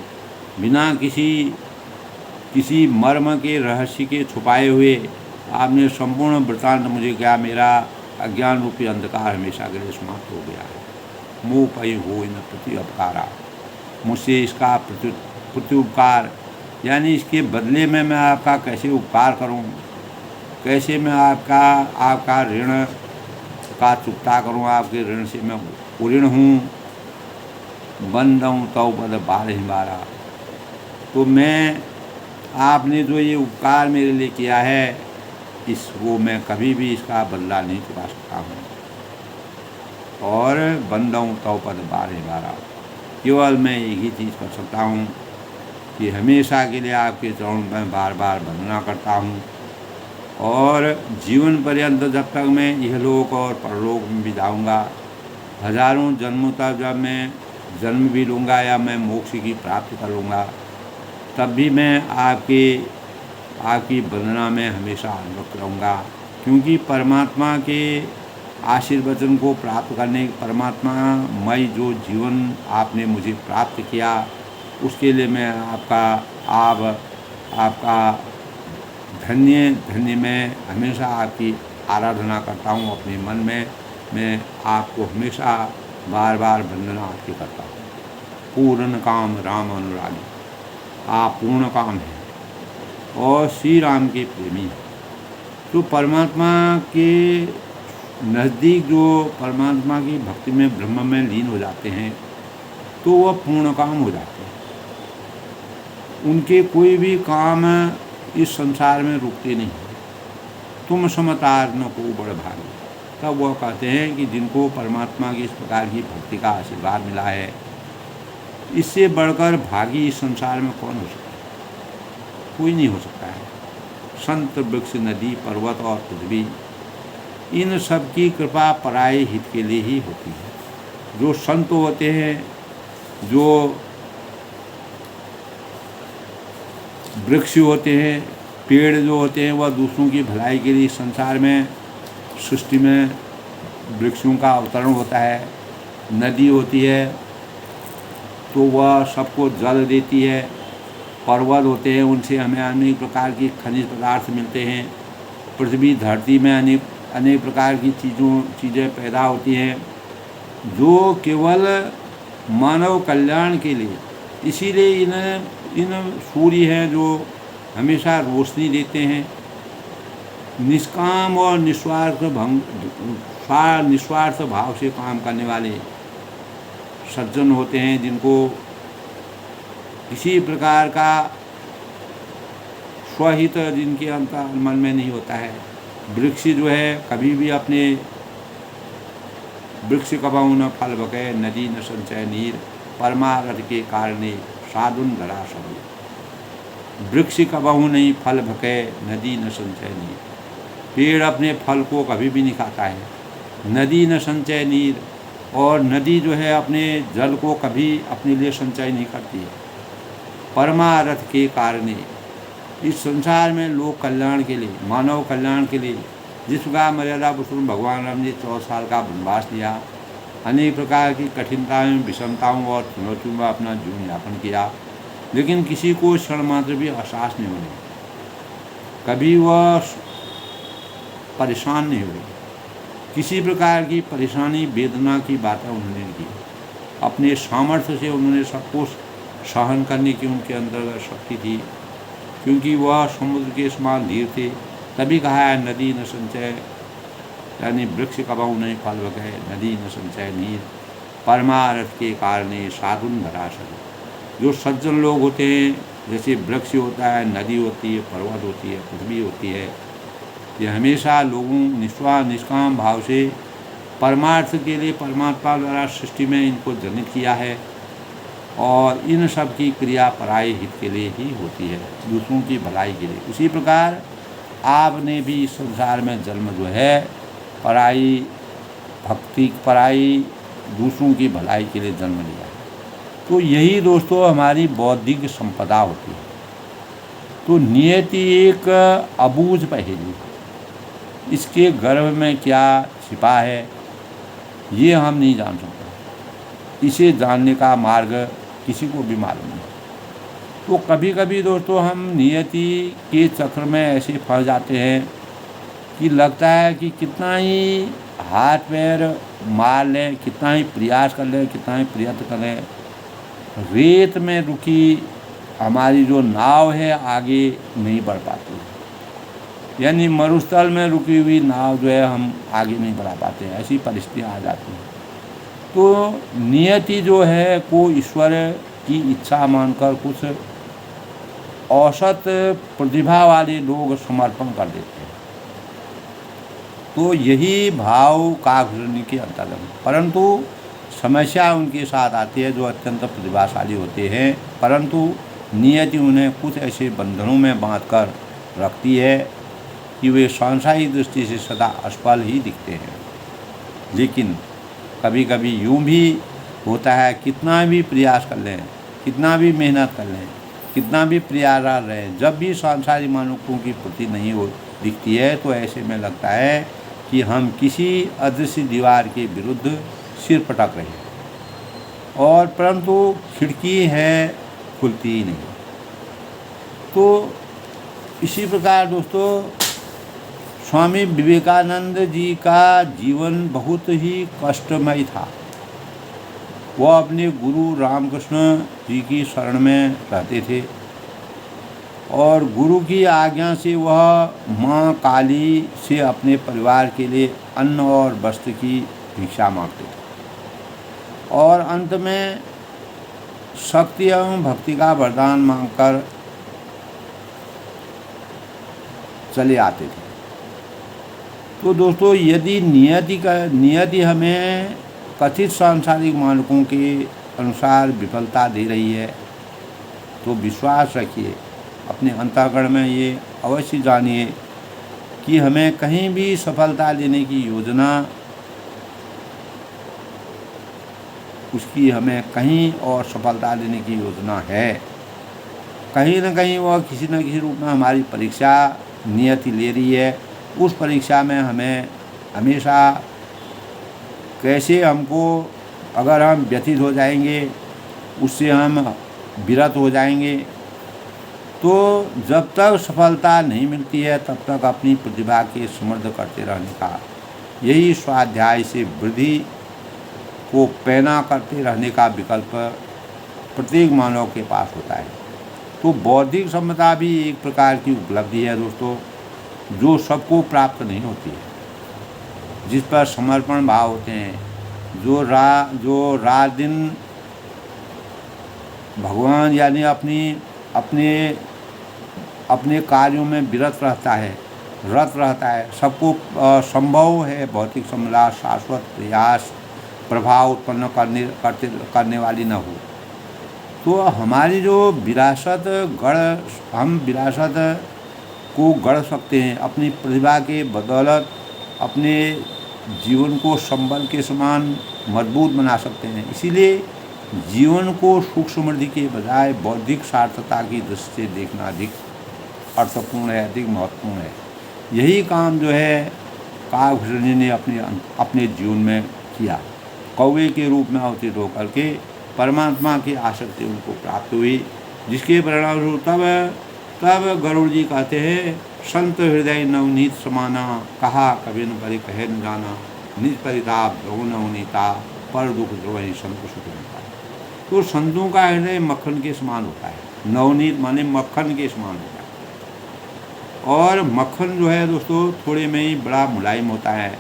बिना किसी मर्म के रहस्य के छुपाए हुए आपने संपूर्ण वृत्तांत मुझे क्या, मेरा अज्ञान रूपी अंधकार हमेशा के लिए समाप्त हो गया है। मोह पय हो न प्रति उपकारा, मुझसे इसका प्रति उपकार, यानी इसके बदले में मैं आपका कैसे उपकार करूं, कैसे मैं आपका ऋण का चुकता करूं, आपके ऋण से मैं उऋण हूँ। बंदऊँ तव पद बार ही बारा, तो मैं आपने जो ये उपकार मेरे लिए किया है, इसको मैं कभी भी इसका बदला नहीं चुका सकता हूँ। और बंदऊँ तव पद बार ही बारा, केवल मैं एक ही चीज़ कर सकता हूँ कि हमेशा के लिए आपके चरणों में बार बार वंदना करता हूँ। और जीवन पर्यंत जब तक मैं इहलोक और परलोक में भी जाऊँगा, हजारों जन्मों तक जब मैं जन्म भी लूँगा या मैं मोक्ष की प्राप्ति कर लूँगा, तब भी मैं आपकी वंदना में हमेशा अनुरक्त रहूँगा। क्योंकि परमात्मा के आशीर्वचन को प्राप्त करने, परमात्मा मय जो जीवन आपने मुझे प्राप्त किया, उसके लिए मैं आपका धन्य मैं हमेशा आपकी आराधना करता हूँ। अपने मन में मैं आपको हमेशा बार बार वंदना आपकी करता हूँ। पूर्ण काम राम अनुरागी, आप पूर्ण काम हैं और श्री राम के प्रेमी हैं। तो परमात्मा के नज़दीक जो परमात्मा की भक्ति में ब्रह्म में लीन हो जाते हैं, तो वह पूर्ण काम हो जाते हैं। उनके कोई भी काम इस संसार में रुकते नहीं। तुम समतार न को बड़ भागी, तब वह कहते हैं कि जिनको परमात्मा की इस प्रकार की भक्ति का आशीर्वाद मिला है, इससे बढ़कर भागी इस संसार में कौन हो सकता है? कोई नहीं हो सकता है। संत, वृक्ष, नदी, पर्वत और पृथ्वी, इन सब की कृपा पराये हित के लिए ही होती है। जो संत होते हैं, जो वृक्ष होते हैं, पेड़ जो होते हैं, वह दूसरों की भलाई के लिए संसार में, सृष्टि में वृक्षों का अवतरण होता है। नदी होती है तो वह सबको जल देती है। पर्वत होते हैं, उनसे हमें अनेक प्रकार की खनिज पदार्थ मिलते हैं। पृथ्वी, धरती में अनेक प्रकार की चीज़ें पैदा होती हैं जो केवल मानव कल्याण के लिए। इसीलिए इन सूर्य हैं जो हमेशा रोशनी देते हैं। निष्काम और निस्वार्थ भाव से काम करने वाले सज्जन होते हैं, जिनको किसी प्रकार का स्वहित जिनके अंतर मन में नहीं होता है। वृक्ष जो है कभी भी अपने वृक्ष कबहु न फल बकै, नदी न संचय नीर, परमारथ के कारणे साधुन धरा सब। वृक्ष कबहु नहीं फल भकै, नदी न संचय नीर। पेड़ अपने फल को कभी भी नहीं खाता है। नदी न संचय नीर, और नदी जो है अपने जल को कभी अपने लिए संचय नहीं करती है। परमारथ के कारणे, इस संसार में लोक कल्याण के लिए, मानव कल्याण के लिए जिस प्रकार मर्यादा पुरुषोत्तम भगवान राम ने 14 साल का वनवास लिया, अनेक प्रकार की कठिनताओं, विषमताओं और चुनौतियों में अपना जीवन यापन किया, लेकिन किसी को क्षण मात्र भी एहसास नहीं होने, कभी वह परेशान नहीं हुए, किसी प्रकार की परेशानी वेदना की बातें उन्होंने नहीं की। अपने सामर्थ्य से उन्होंने सब कुछ सहन करने की उनके अंदर शक्ति थी, क्योंकि वह समुद्र के समान धीर थे। तभी कहा है नदी न संचय, यानी वृक्ष कबाऊ नहीं फल बगे, नदी न संचय नीर, परमार्थ के कारण साधुन भरा सके। जो सज्जन लोग होते हैं, जैसे वृक्ष होता है, नदी होती है, पर्वत होती है, पृथ्वी होती है, ये हमेशा लोगों निष्काम भाव से परमार्थ के लिए परमात्मा द्वारा सृष्टि में इनको जनित किया है, और इन सब की क्रिया पराय हित के लिए ही होती है, दूसरों की भलाई के लिए। उसी प्रकार आपने भी इस संसार में जन्म जो है पराई भक्ति, पराई दूसरों की भलाई के लिए जन्म लिया है। तो यही दोस्तों हमारी बौद्धिक संपदा होती है। तो नियति एक अबूझ पहेली है, इसके गर्भ में क्या छिपा है ये हम नहीं जान सकते, इसे जानने का मार्ग किसी को भी मालूम नहीं। तो कभी कभी दोस्तों हम नियति के चक्र में ऐसे फंस जाते हैं कि लगता है कि कितना ही हाथ पैर मार लें, कितना ही प्रयास कर लें, कितना ही प्रयत्न कर लें, रेत में रुकी हमारी जो नाव है आगे नहीं बढ़ पाती। यानी मरुस्थल में रुकी हुई नाव जो है हम आगे नहीं बढ़ा पाते, ऐसी परिस्थितियाँ आ जाती हैं। तो नियति जो है को ईश्वर की इच्छा मानकर कुछ औसत प्रतिभा वाले लोग समर्पण कर देते हैं। तो यही भाव काकभूषणी के अंतर्गत, परंतु समस्या उनके साथ आती है जो अत्यंत प्रतिभाशाली होते हैं, परंतु नियति उन्हें कुछ ऐसे बंधनों में बांधकर रखती है कि वे सांसारिक दृष्टि से सदा असफल ही दिखते हैं। लेकिन कभी कभी यूँ भी होता है, कितना भी प्रयास कर लें, कितना भी मेहनत कर लें, कितना भी प्रयास रहें, जब भी सांसारिक मानकों की पूर्ति नहीं हो दिखती है तो ऐसे में लगता है कि हम किसी अदृश्य दीवार के विरुद्ध सिर पटक रहे हैं, और परंतु खिड़की है खुलती ही नहीं। तो इसी प्रकार दोस्तों स्वामी विवेकानंद जी का जीवन बहुत ही कष्टमय था। वह अपने गुरु रामकृष्ण जी की शरण में रहते थे, और गुरु की आज्ञा से वह माँ काली से अपने परिवार के लिए अन्न और वस्त्र की भिक्षा मांगते थे, और अंत में शक्ति एवं भक्ति का वरदान मांगकर चले आते थे। तो दोस्तों यदि नियति हमें कथित सांसारिक मानकों के अनुसार विफलता दे रही है तो विश्वास रखिए, अपने अंतःकरण में ये अवश्य जानिए कि हमें कहीं भी सफलता लेने की योजना, उसकी हमें कहीं और सफलता लेने की योजना है। कहीं न कहीं वह किसी न किसी रूप में हमारी परीक्षा नियति ले रही है। उस परीक्षा में हमें हमेशा कैसे हमको, अगर हम व्यथित हो जाएंगे, उससे हम विरत हो जाएंगे, तो जब तक सफलता नहीं मिलती है तब तक अपनी प्रतिभा के समृद्ध करते रहने का, यही स्वाध्याय से वृद्धि को पैना करते रहने का विकल्प प्रत्येक मानव के पास होता है। तो बौद्धिक क्षमता भी एक प्रकार की उपलब्धि है दोस्तों, जो सबको प्राप्त नहीं होती है, जिस पर समर्पण भाव होते हैं, जो रात दिन भगवान यानी अपने कार्यों में विरत रहता है, रत रहता है। सबको संभव है भौतिक समला शाश्वत प्रयास प्रभाव उत्पन्न करने वाली न हो। तो हमारी जो विरासत हम विरासत को गढ़ सकते हैं, अपनी प्रतिभा के बदौलत अपने जीवन को संबल के समान मजबूत बना सकते हैं। इसीलिए जीवन को सुख समृद्धि के बजाय बौद्धिक सार्थकता की दृष्टि से देखना अधिक अर्थपूर्ण है, अधिक महत्वपूर्ण है। यही काम जो है काकभूषणी ने अपने जीवन में किया। कौवे के रूप में अवतीर्ण होकर के परमात्मा की आसक्ति उनको प्राप्त हुई, जिसके परिणाम तब गरुड़ जी कहते हैं, संत हृदय नवनीत समाना, कहा कभी न परि कहे न जाना, निज परिताप द्रव नवनीता, पर दुख द्रवहि संत सुख मिलता। तो संतों का हृदय मक्खन के समान होता है, नवनीत माने मक्खन के समान होता है। और मक्खन जो है दोस्तों थोड़े में ही बड़ा मुलायम होता है,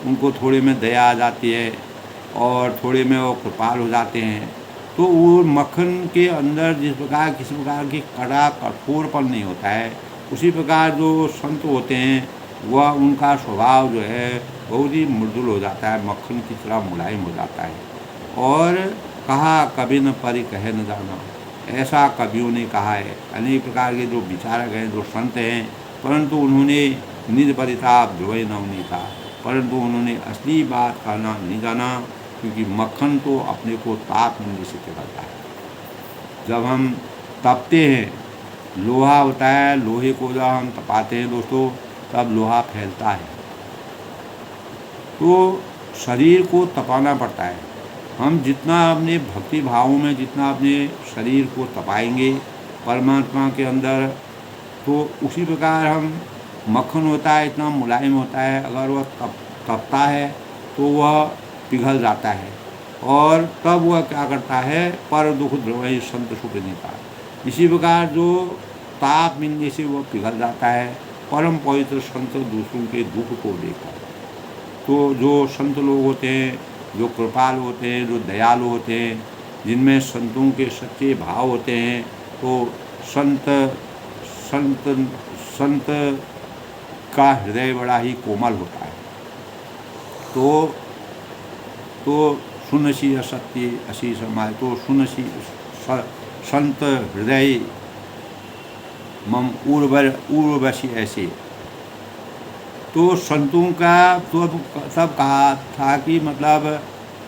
उनको थोड़े में दया आ जाती है और थोड़े में वो कृपाल हो जाते हैं। तो वो मक्खन के अंदर जिस प्रकार किसी प्रकार की कड़ा कठोरपन नहीं होता है, उसी प्रकार जो संत होते हैं वह उनका स्वभाव जो है बहुत ही मृदुल हो जाता है, मक्खन की तरह मुलायम हो जाता है। और कहा कभी न परि कहे न जाना, ऐसा कवियों ने कहा है। अनेक प्रकार के जो विचारक हैं, जो संत हैं, परंतु उन्होंने निज परिताप ध्रुवय नवनीता, परंतु उन्होंने असली बात कहना नहीं जाना, क्योंकि मक्खन तो अपने को ताप मिलने से पिघलता है। जब हम तपते हैं, लोहा होता है, लोहे को जब हम तपाते हैं दोस्तों, तब लोहा फैलता है। तो शरीर को तपाना पड़ता है। हम जितना अपने भक्ति भावों में जितना अपने शरीर को तपाएंगे परमात्मा के अंदर, तो उसी प्रकार हम मक्खन होता है, इतना मुलायम होता है, अगर वह तपता है तो वह पिघल जाता है। और तब वह क्या करता है, पर दुख द्रवहि संत सुख देता। इसी प्रकार जो ताप मिलने से वह पिघल जाता है, परम पवित्र संत दूसरों के दुख को देखकर। तो जो संत लोग होते हैं, जो कृपाल होते हैं, जो दयालु होते हैं, जिनमें संतों के सच्चे भाव होते हैं, तो संत संत संत का हृदय बड़ा ही कोमल होता है। तो सुनसी असत्य असी समाय, तो सुनसी संत हृदय मम उर्वशी ऐसे। तो संतों का तो सब कहा था कि मतलब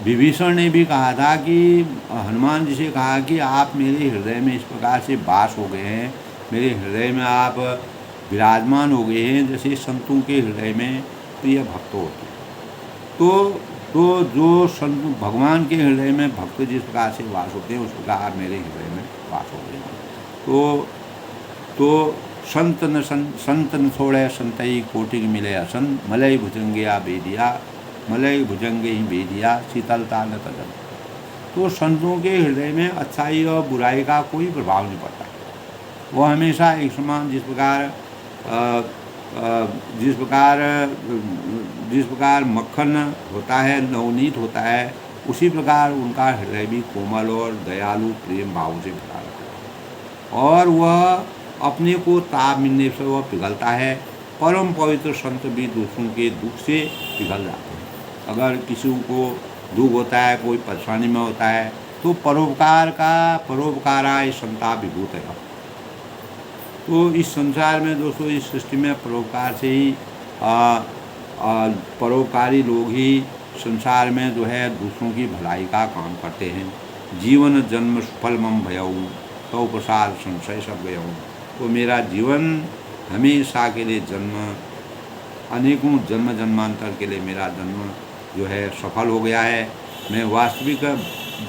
विभीषण ने भी कहा था कि हनुमान जी से कहा कि आप मेरे हृदय में इस प्रकार से वास हो गए हैं, मेरे हृदय में आप विराजमान हो गए हैं जैसे संतों के हृदय में प्रिय भक्त होते। तो जो संत भगवान के हृदय में भक्त जिस प्रकार से वास होते हैं, उस प्रकार आप मेरे हृदय में वास हो गए हैं। तो संत न छोड़े संतई कोटिक मिले असन, मलय भुजंगे या बेदिया, मलय भुजंगे ही बेदिया, शीतलता न तजन। तो संतों के हृदय में अच्छाई और बुराई का कोई प्रभाव नहीं पड़ता। वो हमेशा एक समान जिस प्रकार मक्खन होता है, नवनीत होता है, उसी प्रकार उनका हृदय भी कोमल और दयालु प्रेम भाव से भरा रहता है। और वह अपने को ताप मिलने से वह पिघलता है। परम पवित्र संत भी दूसरों के दुख से पिघल जाते हैं। अगर किसी को दुख होता है, कोई परेशानी में होता है, तो परोपकाराय संताप विभूत है। तो इस संसार में दोस्तों, इस सृष्टि में परोपकार से ही परोपकारी लोग ही संसार में जो है दूसरों की भलाई का काम करते हैं। जीवन जन्म सुफल मम भयऊ, तो प्रसाद संशय सब गयऊँ। तो मेरा जीवन हमेशा के लिए अनेकों जन्म जन्मांतर के लिए मेरा जन्म जो है सफल हो गया है। मैं वास्तविक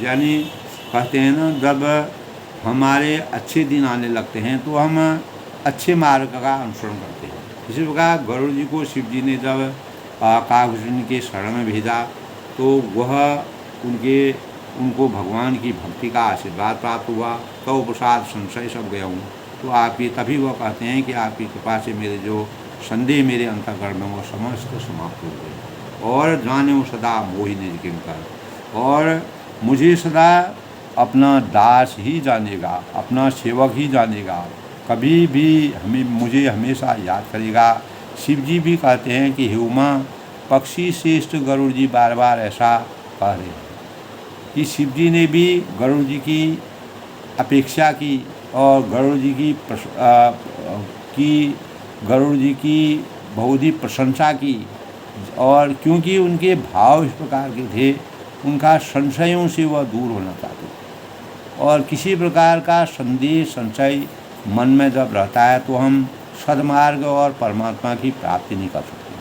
यानी कहते हैं ना, जब हमारे अच्छे दिन आने लगते हैं तो हम अच्छे मार्ग का अनुसरण करते हैं। इसी प्रकार गरुड़ जी को शिव जी ने जब काकभूषण के शरण में भेजा, तो वह उनको भगवान की भक्ति का आशीर्वाद प्राप्त हुआ। तो प्रसाद संशय सब गया हूँ। तो आपकी तभी वह कहते हैं कि आपकी कृपा से मेरे जो संदेह मेरे अंतःकरण में वो समस्त समाप्त हो गए। और जाने वो सदा मोहि निज किंकर, और मुझे सदा अपना दास ही जानेगा, अपना सेवक ही जानेगा, कभी भी मुझे हमेशा याद करेगा। शिव जी भी कहते हैं कि हे उमा, पक्षी श्रेष्ठ गरुड़ जी बार बार ऐसा कह रहे हैं कि शिव जी ने भी गरुड़ जी की अपेक्षा की और गरुड़ जी की बहुत ही प्रशंसा की। और क्योंकि उनके भाव इस प्रकार के थे, उनका संशयों से वह दूर होना चाहते। और किसी प्रकार का संदेह संशय मन में जब रहता है तो हम सदमार्ग और परमात्मा की प्राप्ति नहीं कर सकते।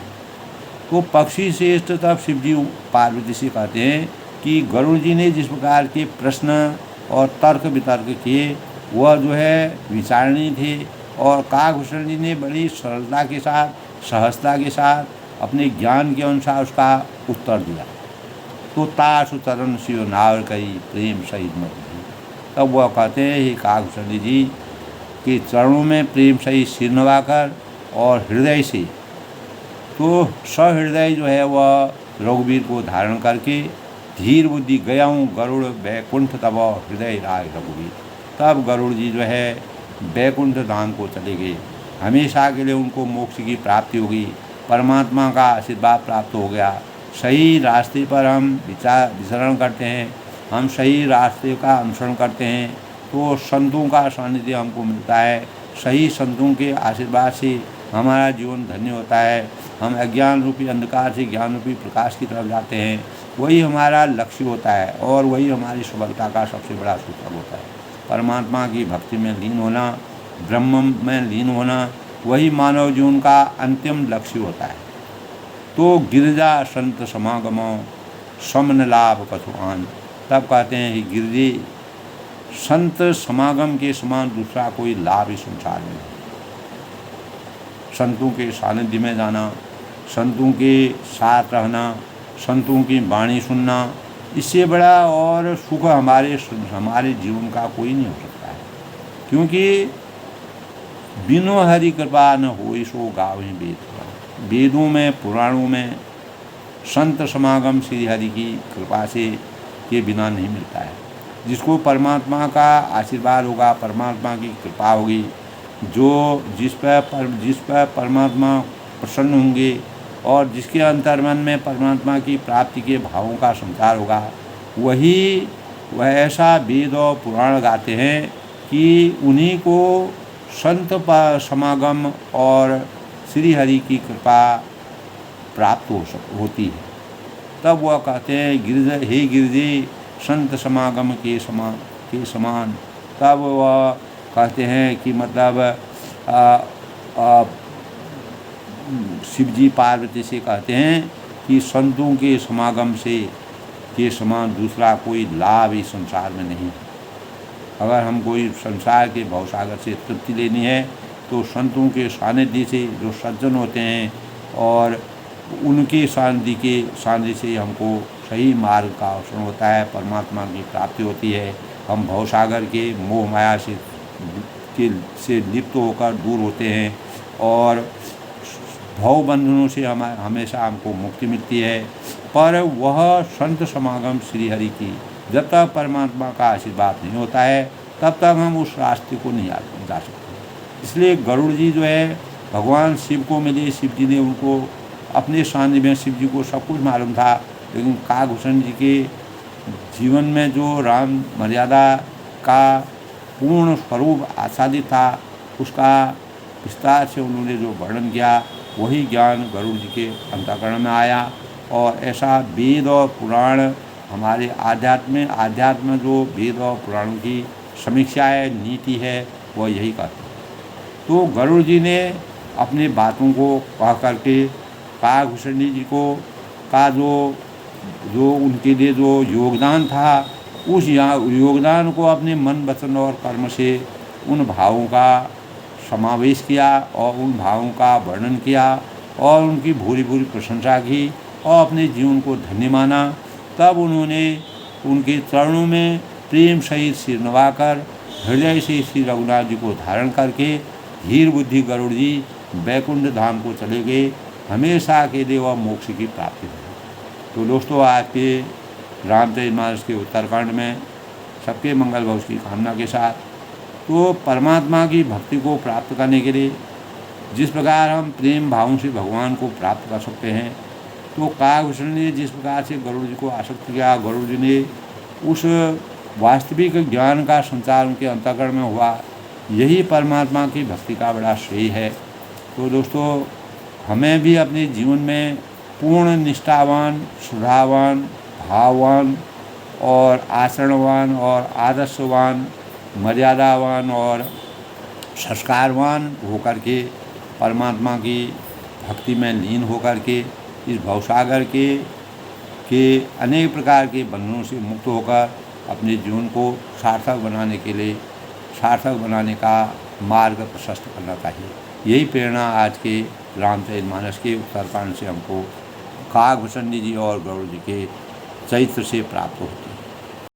तो पक्षी श्रेष्ठ तब शिव जी पार्वती से कहते हैं कि गरुड़ जी ने जिस प्रकार के प्रश्न और तर्क वितर्क किए, वह जो है विचारणीय थे और काकभूषण जी ने बड़ी सरलता के साथ, सहजता के साथ अपने ज्ञान के अनुसार उसका उत्तर दिया। तो तासु चरण शिव नावर कई प्रेम सहित मत दी। तब वह कहते हैं हे काकभूषण जी कि चरणों में प्रेम सहित सिर नवाकर और हृदय से, तो सहृदय जो है वह रघुवीर को धारण करके धीर बुद्धि गया हूँ गरुड़ बैकुंठ तब हृदय राग रघुवीर। तब गरुड़ जी जो है बैकुंठ धाम को चले गए। हमेशा के लिए उनको मोक्ष की प्राप्ति होगी, परमात्मा का आशीर्वाद प्राप्त हो गया। सही रास्ते पर हम विचरण करते हैं, हम सही रास्ते का अनुसरण करते हैं तो संतों का सानिध्य हमको मिलता है। सही संतों के आशीर्वाद से हमारा जीवन धन्य होता है। हम अज्ञान रूपी अंधकार से ज्ञान रूपी प्रकाश की तरफ जाते हैं। वही हमारा लक्ष्य होता है और वही हमारी सफलता का सबसे बड़ा सूत्र होता है। परमात्मा की भक्ति में लीन होना, ब्रह्म में लीन होना, वही मानव जीवन का अंतिम लक्ष्य होता है। तो गिरजा संत समागमो समन लाभ कथुआन। तब कहते हैं कि गिरजे संत समागम के समान दूसरा कोई लाभ इस संसार में नहीं। संतों के सानिध्य में जाना, संतों के साथ रहना, संतों की वाणी सुनना, इससे बड़ा और सुख हमारे जीवन का कोई नहीं हो सकता है। क्योंकि बिनु हरि कृपा न होई सो गावहि वेद। वेदों में, पुराणों में संत समागम श्री हरि की कृपा से के बिना नहीं मिलता है। जिसको परमात्मा का आशीर्वाद होगा, परमात्मा की कृपा होगी, जिस पर परमात्मा प्रसन्न होंगे और जिसके अंतर्मन में परमात्मा की प्राप्ति के भावों का संचार होगा, वह ऐसा वेद और पुराण गाते हैं कि उन्हीं को संत समागम और श्री हरि की कृपा प्राप्त होती है। तब वह कहते हैं हे गिरजे संत समागम के समान। तब वह कहते हैं कि मतलब शिवजी पार्वती से कहते हैं कि संतों के समागम के समान दूसरा कोई लाभ इस संसार में नहीं। अगर हम कोई संसार के भवसागर से तृप्ति लेनी है तो संतों के सानिध्य से, जो सज्जन होते हैं और उनके सानिध्य से हमको सही मार्ग का अवसर होता है, परमात्मा की प्राप्ति होती है। हम भवसागर के मोह माया से लिप्त होकर दूर होते हैं और भव बंधनों से हमेशा हमको मुक्ति मिलती है। पर वह संत समागम श्री हरि की जब तक परमात्मा का आशीर्वाद नहीं होता है तब तक हम उस रास्ते को नहीं जा सकते। इसलिए गरुड़ जी जो है भगवान शिव को मिले, शिव जी ने उनको अपने सानिध्य में, शिव जी को सब कुछ मालूम था, लेकिन काकभूषण जी के जीवन में जो राम मर्यादा का पूर्ण स्वरूप आच्छादित था उसका विस्तार से उन्होंने जो वर्णन किया, वही ज्ञान गरुड़ जी के अंतःकरण में आया। और ऐसा वेद और पुराण हमारे आध्यात्म जो वेद और पुराणों की समीक्षा है, नीति है, वह यही कहते हैं। तो गरुड़ जी ने अपनी बातों को कह करके काकभूषण जी को का जो उनके लिए जो योगदान था, उस योगदान को अपने मन, वचन और कर्म से उन भावों का समावेश किया और उन भावों का वर्णन किया और उनकी भूरी भूरी प्रशंसा की और अपने जीवन को धन्य माना। तब उन्होंने उनके चरणों में प्रेम सहित सिर नवाकर हृदय से श्री रघुनाथ जी को धारण करके धीर बुद्धि गरुड़ जी बैकुंठ धाम को चले गए। हमेशा के लिए वह मोक्ष की प्राप्ति हुई। तो दोस्तों, आज के रामचरितमानस के उत्तरकांड में सबके मंगल भविष्य की कामना के साथ, तो परमात्मा की भक्ति को प्राप्त करने के लिए जिस प्रकार हम प्रेम भावों से भगवान को प्राप्त कर सकते हैं, तो काकभूषण ने जिस प्रकार से गरुड़ जी को आसक्त किया, गरुड़ जी ने उस वास्तविक ज्ञान का संचार उनके अंतःकरण में हुआ, यही परमात्मा की भक्ति का बड़ा श्रेय है। तो दोस्तों, हमें भी अपने जीवन में पूर्ण निष्ठावान, श्रद्धावान, भाववान और आचरणवान और आदर्शवान, मर्यादावान और संस्कारवान होकर के परमात्मा की भक्ति में लीन होकर के इस भवसागर के अनेक प्रकार के बंधनों से मुक्त होकर अपने जीवन को सार्थक बनाने के लिए सार्थक बनाने का मार्ग प्रशस्त करना चाहिए। यही प्रेरणा आज के रामचरितमानस के उत्तरकांड से हमको काकभूषण जी और गरुड़ जी के चरित्र से प्राप्त होती है।